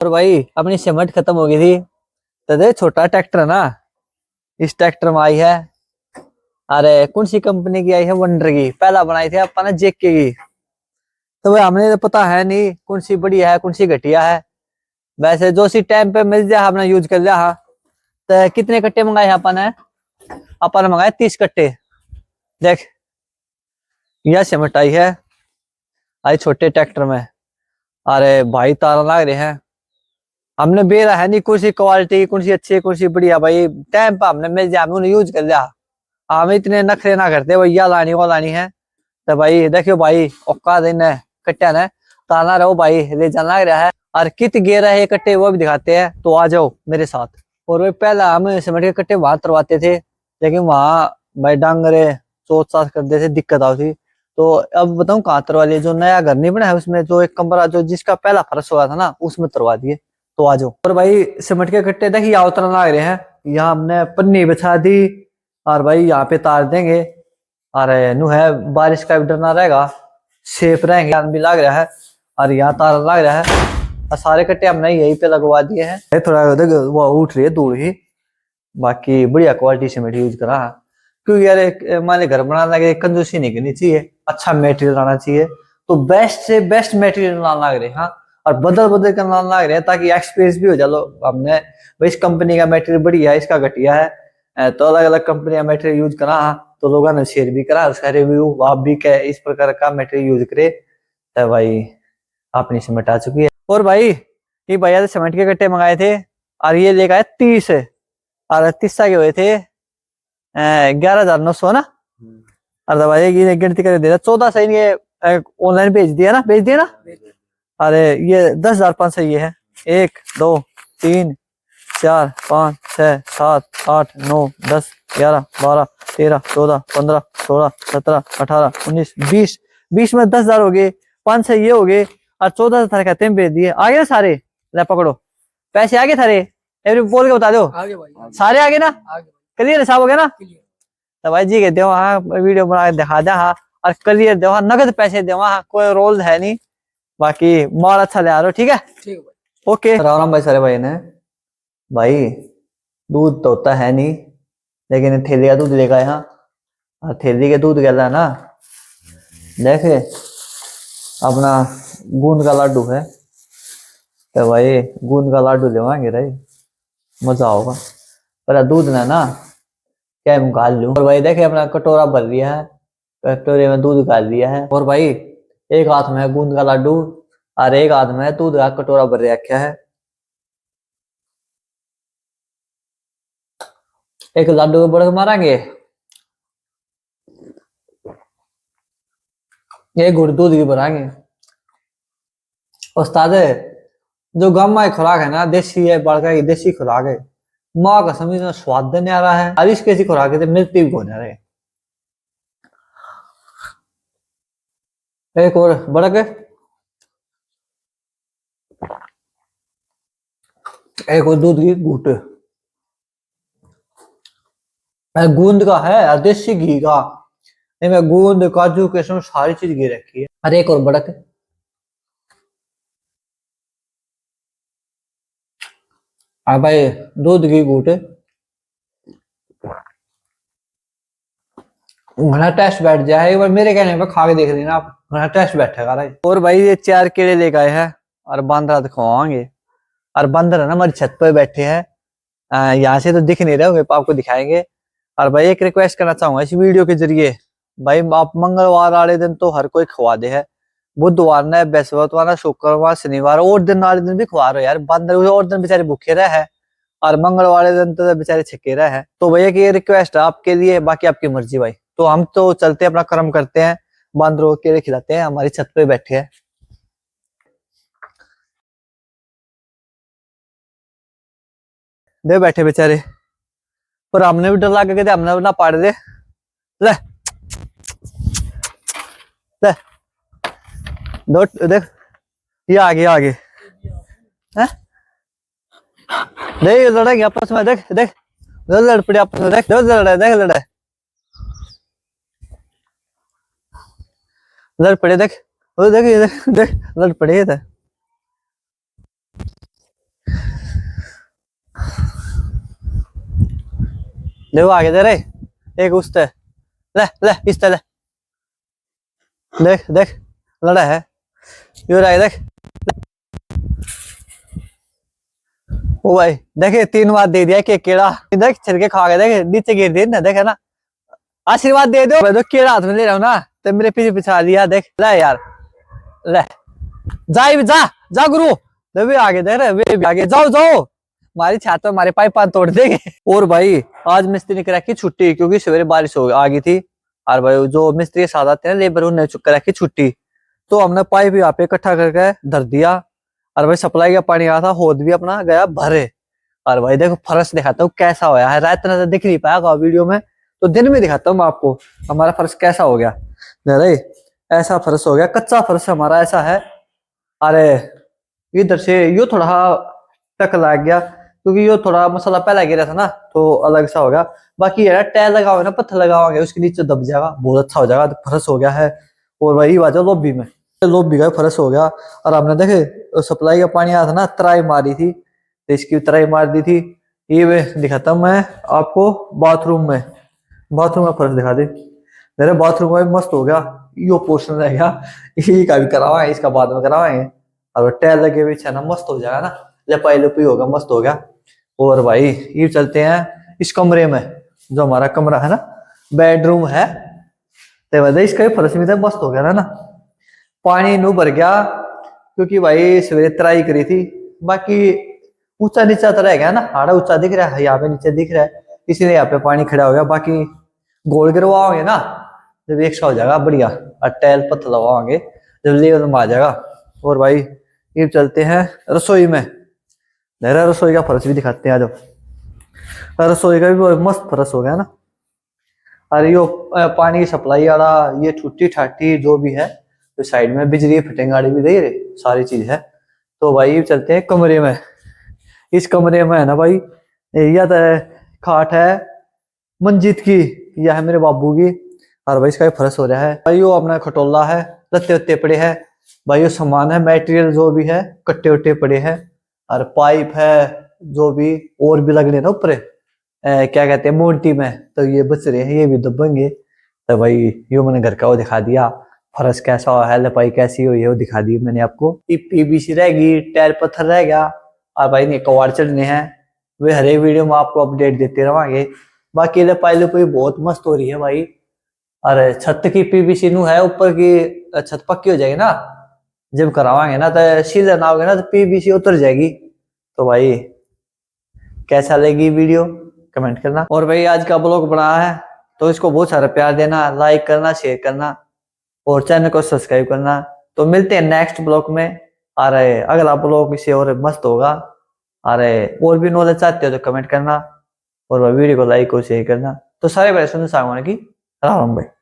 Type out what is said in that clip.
और भाई अपनी सिमट खत्म हो गई थी तो दे छोटा ट्रैक्टर ना, इस ट्रैक्टर में आई है। अरे कौन सी कंपनी की आई है? वंडर की। पहला बनाई थी अपन जेके की। तो भाई हमने तो पता है नहीं कौन सी बढ़िया है कौन सी घटिया है। वैसे जो सी टाइम पे मिल जाए हमने यूज कर लिया। हाँ, तो कितने कट्टे मंगाए हैं अपन? है अपन ने मंगाए 30 कट्टे। देख यह सिमट आई है, आई छोटे ट्रैक्टर में। अरे भाई तारा लग रहे हैं। हमने बेरा है नहीं कौन सी क्वालिटी कौन सी अच्छी कौन सी बढ़िया। भाई टाइम पे हमने मिल जाए हमने यूज कर लिया। हम इतने नखरे ना करते भैया लानी वो लानी है। तो भाई देखियो भाई औका दिन है कट्टा ने ताना रहो भाई ले जाना लग रहा है। और कित गेरा है ये कट्टे वो भी दिखाते हैं, तो आ जाओ मेरे साथ। और भाई पहला हम सिमट के कट्टे वहां तरवाते थे, लेकिन वहां भाई डांगरे सोच साच करते थे, दिक्कत आती। तो अब बताऊं कहाँ तरवा लिए? जो नया घर नहीं बना है उसमें जो एक कमरा जो जिसका पहला फर्श हुआ था ना उसमें तरवा दिए। तो आ जाओ। और भाई सिमट के कट्टे देखिए यहाँ उतरना लग रहे हैं। यहाँ हमने पन्नी बिछा दी और भाई यहाँ पे तार देंगे। अरे नु है बारिश का भी डर ना रहेगा, सेफ रहेंगे। भी लग रहा है और यहाँ तार लग रहा है और सारे कट्टे हमने यहीं पे लगवा दिए हैं। थोड़ा वो उठ रही है दूर ही, बाकी बढ़िया क्वालिटी सीमेंट यूज करा है। क्योंकि यार माने घर बनाने लगे कंजूसी नहीं करनी चाहिए, अच्छा मेटेरियल लाना चाहिए। तो बेस्ट से बेस्ट मेटेरियल लाना लग रहे। हाँ, और बदल बदल कर लाना लग रहे हैं ताकि एक्सपीरियंस भी हो जाए। लो हमने भाई इस कंपनी का मेटेरियल बढ़िया है इसका घटिया है, तो अलग अलग कंपनी का मेटेरियल यूज करा। तो लोगों ने शेयर भी करा उसका रिव्यू। आप भी क्या इस प्रकार का मेटेरियल यूज करे तो भाई अपनी सीमेंट आ चुकी है। और भाई ये भैया सीमेंट के कट्टे मंगाए थे और ये लेकर आए 30 और 30 के हुए थे 11,900 ना। और भाई ये गिनती कर दे रहा 14 सही ये ऑनलाइन भेज दिया ना, भेज दिया ना। अरे ये 10,500 ये है। 1 2 3 4 5 6 7 8 9 10 11 12 13 14 15 16 17 18 19 20 20 में 10,000 हो गए। 500 ये हो गए और 14,000 कहते हैं भेज दिए। आगे ना सारे? ले पकड़ो पैसे आगे थारे। एवरी बोल के बता दो आगे भाई। सारे आगे ना? क्लियर हिसाब हो गया ना? तो भाई जी के दो हाँ वीडियो बना के दिखा दे। हाँ और क्लियर दो हाँ, नगद पैसे दो हाँ, कोई रोल है नहीं। बाकी माल अच्छा ले आ रहे हो। ठीक है ओके। राम राम भाई सारे भाई ने। भाई दूध तो होता है नहीं, लेकिन थैली का दूध लेगा यहाँ। और थैली के दूध गला ना देखे अपना गूंद का लाडू है। तो भाई गूंद का लाडू लेवाएंगे भाई, मजा होगा। पर दूध ना क्या निकाल लूं। और भाई देखे अपना कटोरा भर लिया है, कटोरे में दूध निकाल लिया है। और भाई एक हाथ में गूंद का लाडू और एक हाथ में दूध का कटोरा भर रखा है। एक लाडू को बड़क मारेंगे, एक गुड़ दूध की बनाएंगे। उस्ताद जो गाँव में खुराक है ना देसी है, बड़का की देसी खुराक है। माँ का समझ में स्वाद नहीं आ रहा है। हरीश कैसी खुराक है मिलती भी होने रहे। एक और बड़क है, एक और दूध की घूट गूंद का है और देसी घी का। इनमें गूंद काजू किशमिश सारी चीज घी रखी है। और एक और बड़क भाई दूध की घूट घना टेस्ट बैठ जाए। एक बार मेरे कहने पर खा के देख लेना आप, घना टेस्ट बैठेगा भाई। और भाई ये 4 केले लेके आए हैं और बांदरा दिखवाएंगे। और बंदर है ना हमारी छत पर बैठे हैं, यहाँ से तो दिख नहीं रहे होंगे, आपको दिखाएंगे। और भाई एक रिक्वेस्ट करना चाहूंगा इस वीडियो के जरिए, भाई आप मंगलवार वाले दिन तो हर कोई खवा दे है, बुधवार ने बृहस्पतिवार ना शुक्रवार शनिवार और दिन वाले दिन भी खवा रहे यार। बंदर और दिन बेचारे भूखे रहे हैं और मंगलवार वाले दिन तो बेचारे छके रहे हैं। तो भैया की ये रिक्वेस्ट है आपके लिए, बाकी आपकी मर्जी भाई। तो हम तो चलते अपना कर्म करते हैं, बंदरों के लिए खिलाते हैं, हमारी छत पे बैठे हैं। दे बैठे बेचारे, पर हमने भी डर लग गया, हमने ना पाड़ दे। ले ले दो देख ये आगे आगे है देख लड़ेंगे आपस में। देख देख लड़ पड़े आपस में। देख लड़े देख लड़े लड़ पड़े। देख देख ये देख देख लड़ पड़े थे। देखो आगे दे रहे, एक उस ते ले ले इस ते ले, देख देख लड़ा है यो रहा है, देख ओ भाई देखे 3 बार दे दिया कि केड़ा, देख छिलके खा के देख नीचे गिर दी ना, देखे ना आशीर्वाद दे दो। मैं तो केड़ा हाथ में ले रहा हूँ ना, तो मेरे पीछे पिछा दिया, देख ले यार ले जा जा गुरु, तो वे आगे देख रहे, वे भी आगे जाओ जाओ, हमारी छत में हमारे पाइप तोड़ देंगे। और भाई आज मिस्त्री ने करा की छुट्टी, क्योंकि सवेरे बारिश हो आ गई थी, और भाई जो मिस्त्री के साथ आते हैं लेबर उन्होंने करा की छुट्टी, तो हमने पाइप यहाँ पे इकट्ठा करके धर दिया, और भाई सप्लाई का पानी आया था, होद भी अपना गया भरे। और भाई देखो फर्श दिखाता हूँ कैसा होया है, रात में तो दिख नहीं पाएगा वीडियो में, तो दिन में दिखाता हूँ मैं आपको हमारा फर्श कैसा हो गया। अरे ऐसा फर्श हो गया, कच्चा फर्श हमारा ऐसा है। अरे इधर से यो थोड़ा टक लग गया, क्योंकि यो थोड़ा मसाला पहला गिरा था ना, तो अलग सा हो गया। बाकी यार टाइल लगाओगे ना, पत्थर लगाओगे उसके नीचे दब जाएगा, बहुत अच्छा हो जाएगा, तो फर्श हो गया है। और भाई बाजू लॉबी में, लॉबी का फर्श हो गया। और हमने देखे सप्लाई का पानी आया था ना, तराई मारी थी, तो इसकी तराई मार दी थी। ये दिखाता हूँ मैं आपको बाथरूम में, बाथरूम में फर्श दिखा दे मेरे, बाथरूम में मस्त हो गया। यो पोर्शन रहेगा, इसी का भी करावाएंगे, इसका बाद में करावाएंगे। और टाइल लगे हुए ना, मस्त हो जाएगा ना, लपाई लुपाई होगा, मस्त हो गया। और भाई ये चलते हैं इस कमरे में, जो हमारा कमरा है ना, बेडरूम है, तो इसका भी फर्श भी था, मस्त हो गया ना। पानी नू भर गया, क्योंकि भाई सवेरे तराई करी थी। बाकी ऊंचा नीचा तो रह गया ना, हाड़ा ऊंचा दिख रहा है, यहाँ पे नीचे दिख रहा है, इसीलिए यहाँ पे पानी खड़ा हो गया। बाकी गोल गिरवाओगे ना, जब एक सा हो जाएगा बढ़िया, और टाइल पत्थर लगाओगे जब लेवल में आ जाएगा। और भाई ये चलते हैं रसोई में, मेरा रसोई का फर्श भी दिखाते हैं। आज रसोई का भी बहुत मस्त फर्श हो गया ना। अरे यो पानी की सप्लाई वाला ये टूटी ठाटी जो भी है, तो साइड में बिजली फिटिंग वाली भी दे रही, सारी चीज है। तो भाई चलते हैं कमरे में। इस कमरे में है ना भाई, यह तो खाट है मंजीत की, यह है मेरे बाबू की। और भाई इसका भी फर्श हो रहा है भाई, वो अपना खटोला है, लत्ते उत्ते पड़े हैं भाई, वो सामान है मटेरियल जो भी है, कट्टे उट्टे पड़े हैं, और पाइप है जो भी, और भी लगने ना ऊपर क्या कहते हैं मोन्टी में, तो ये बच रहे हैं, ये भी दबेंगे। तो भाई यो मैंने घर का वो दिखा दिया, फर्श कैसा हुआ है, लपाई कैसी हुई है वो दिखा दी मैंने आपको। पीवीसी रहेगी, टायर पत्थर रह गया, और भाई ने कवाड़ चढ़ने हैं, वे हर एक वीडियो में आपको अपडेट देते रहेंगे। बाकी लपाई लुपाई बहुत मस्त हो रही है भाई। अरे छत की पीवीसी नू है, ऊपर की छत पक्की हो जाएगी ना, जब करावाएंगे ना, तो सीलर ना होगा ना, तो पीवीसी उतर जाएगी। तो भाई कैसा लगी वीडियो कमेंट करना। और भाई आज का ब्लॉग बना है, तो इसको बहुत सारा प्यार देना, लाइक करना, शेयर करना, और चैनल को सब्सक्राइब करना। तो मिलते हैं नेक्स्ट ब्लॉग में। अरे अगला ब्लॉग इसे और मस्त होगा। अरे और भी नॉलेज चाहते हो तो कमेंट करना, और वीडियो को लाइक और शेयर करना। तो सारे भाई सुनने सामने की राम भाई।